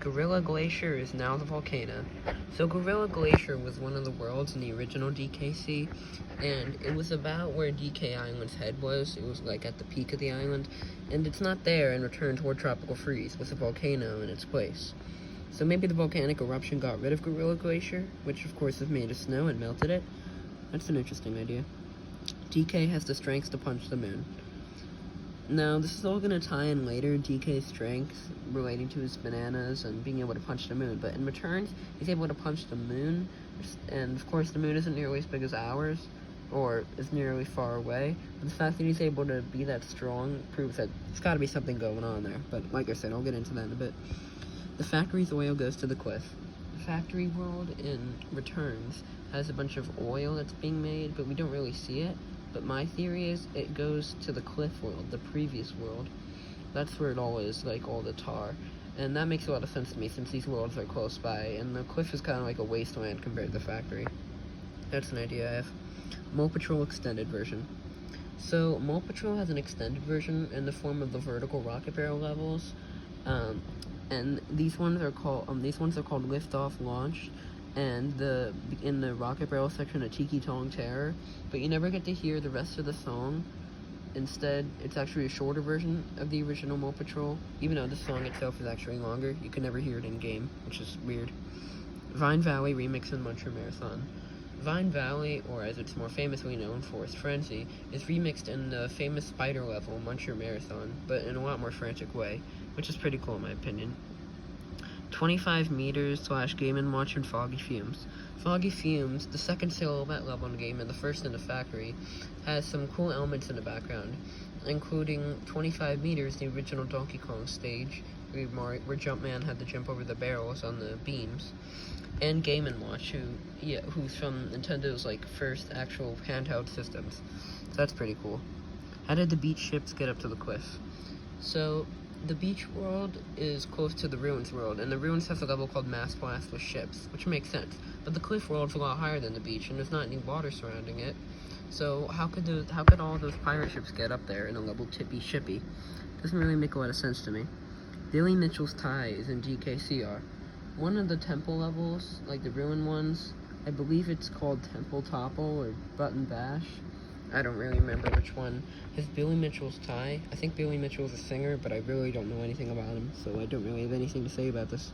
Gorilla Glacier is now the volcano. So Gorilla Glacier was one of the worlds in the original DKC, and it was about where DK Island's head was. It was like at the peak of the island, and it's not there and returned toward tropical freeze with a volcano in its place. So maybe the volcanic eruption got rid of Gorilla Glacier, which of course is made of snow and melted it. That's an interesting idea. DK has the strength to punch the moon. Now, this is all going to tie in later, DK's strength relating to his bananas and being able to punch the moon, but in return, he's able to punch the moon, and of course the moon isn't nearly as big as ours, or is nearly far away, but the fact that he's able to be that strong proves that there's got to be something going on there, but like I said, I'll get into that in a bit. The factory's oil goes to the cliff. The factory world, in returns, has a bunch of oil that's being made, but we don't really see it. But my theory is it goes to the cliff world, the previous world. That's where it all is, like all the tar. And that makes a lot of sense to me since these worlds are close by, and the cliff is kind of like a wasteland compared to the factory. That's an idea I have. Mole Patrol Extended Version. So, Mole Patrol has an extended version in the form of the vertical rocket barrel levels. And these ones are called Liftoff Launch, and in the rocket barrel section, a Tiki Tong Terror, but you never get to hear the rest of the song. Instead, it's actually a shorter version of the original Mole Patrol, even though the song itself is actually longer. You can never hear it in game, which is weird. Vine Valley Remix and Muncher Marathon. Vine Valley, or as it's more famously known for, its Frenzy, is remixed in the famous spider level Muncher Marathon, but in a lot more frantic way, which is pretty cool in my opinion. 25 meters / Game & Watch and Foggy Fumes. Foggy Fumes, the second silhouette level in the game and the first in the factory, has some cool elements in the background, including 25 meters, the original Donkey Kong stage, where Jumpman had to jump over the barrels on the beams, and Game & Watch, who's from Nintendo's first actual handheld systems. So that's pretty cool. How did the beach ships get up to the cliff? So, the beach world is close to the ruins world, and the ruins has a level called Mass Blast with ships, which makes sense. But the cliff world's a lot higher than the beach, and there's not any water surrounding it. So how could all those pirate ships get up there in a level tippy shippy? Doesn't really make a lot of sense to me. Billy Mitchell's tie is in DKCR. One of the temple levels, like the ruin ones, I believe it's called Temple Topple or Button Bash. I don't really remember which one. Is Billy Mitchell's tie. I think Billy Mitchell's a singer, but I really don't know anything about him, so I don't really have anything to say about this.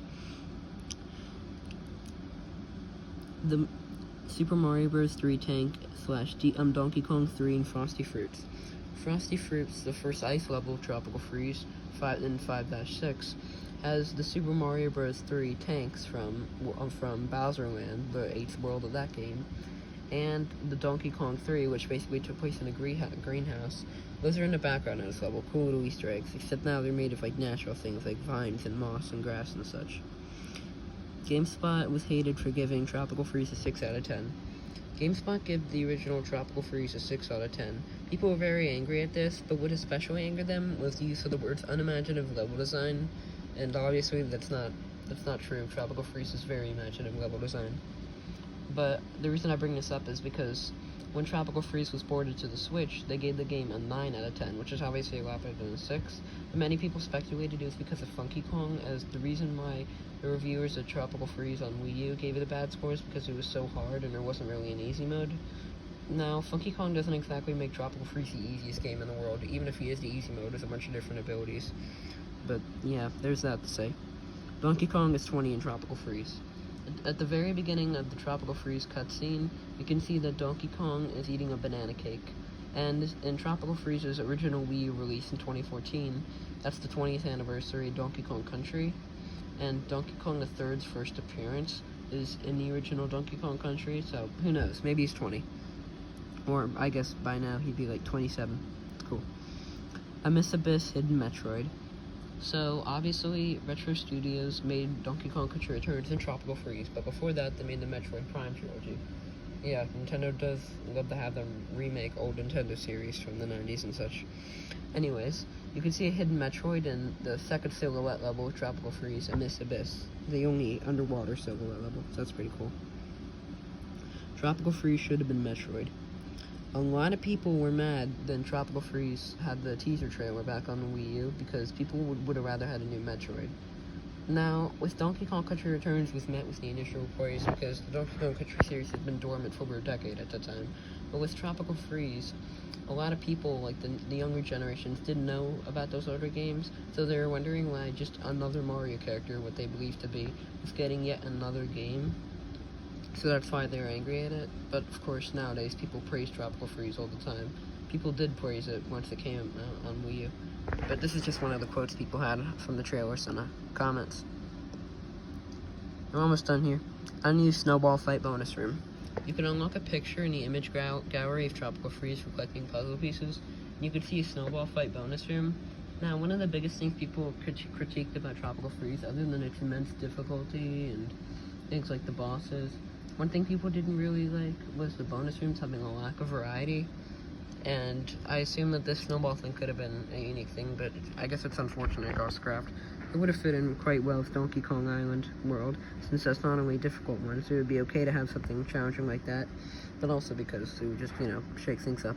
The Super Mario Bros. 3 tank / Donkey Kong 3 and Frosty Fruits. Frosty Fruits, the first ice level of Tropical Freeze, 5-6, has the Super Mario Bros. 3 tanks from Bowser Land, the 8th world of that game, and the Donkey Kong 3, which basically took place in a greenhouse. Those are in the background of this level, cool little Easter eggs, except now they're made of natural things like vines and moss and grass and such. GameSpot was hated for giving Tropical Freeze a 6 out of 10. GameSpot gave the original Tropical Freeze a 6 out of 10. People were very angry at this, but what especially angered them was the use of the words unimaginative level design, and obviously that's not true. Tropical Freeze is very imaginative level design. But the reason I bring this up is because when Tropical Freeze was ported to the Switch, they gave the game a 9 out of 10, which is obviously a lot better than a 6. But many people speculated it was because of Funky Kong, as the reason why the reviewers of Tropical Freeze on Wii U gave it a bad score is because it was so hard and there wasn't really an easy mode. Now, Funky Kong doesn't exactly make Tropical Freeze the easiest game in the world, even if he is the easy mode with a bunch of different abilities. But yeah, there's that to say. Donkey Kong is 20 in Tropical Freeze. At the very beginning of the Tropical Freeze cutscene, you can see that Donkey Kong is eating a banana cake. And in Tropical Freeze's original Wii U release in 2014, that's the 20th anniversary of Donkey Kong Country, and Donkey Kong III's first appearance is in the original Donkey Kong Country, so who knows, maybe he's 20. Or, I guess by now he'd be 27. Cool. Miss Abyss Hidden Metroid. So, obviously, Retro Studios made Donkey Kong Country Returns and Tropical Freeze, but before that, they made the Metroid Prime trilogy. Yeah, Nintendo does love to have them remake old Nintendo series from the 90s and such. Anyways, you can see a hidden Metroid in the second silhouette level of Tropical Freeze and Miss Abyss, the only underwater silhouette level, so that's pretty cool. Tropical Freeze should have been Metroid. A lot of people were mad that Tropical Freeze had the teaser trailer back on the Wii U because people would have rather had a new Metroid. Now, with Donkey Kong Country Returns was met with the initial praise because the Donkey Kong Country series had been dormant for over a decade at the time. But with Tropical Freeze, a lot of people, like the younger generations, didn't know about those older games, so they were wondering why just another Mario character, what they believed to be, was getting yet another game. So that's why they're angry at it. But of course, nowadays, people praise Tropical Freeze all the time. People did praise it once it came out on Wii U. But this is just one of the quotes people had from the trailers and the comments. We're almost done here. Unused Snowball Fight bonus room. You can unlock a picture in the image gallery of Tropical Freeze for collecting puzzle pieces. You can see a Snowball Fight bonus room. Now, one of the biggest things people critiqued about Tropical Freeze, other than its immense difficulty and things like the bosses, one thing people didn't really like was the bonus rooms having a lack of variety. And I assume that this snowball thing could have been a unique thing, but I guess it's unfortunate it got scrapped. It would have fit in quite well with Donkey Kong Island world, since that's not only a difficult one, so it would be okay to have something challenging like that, but also because it would just, shake things up.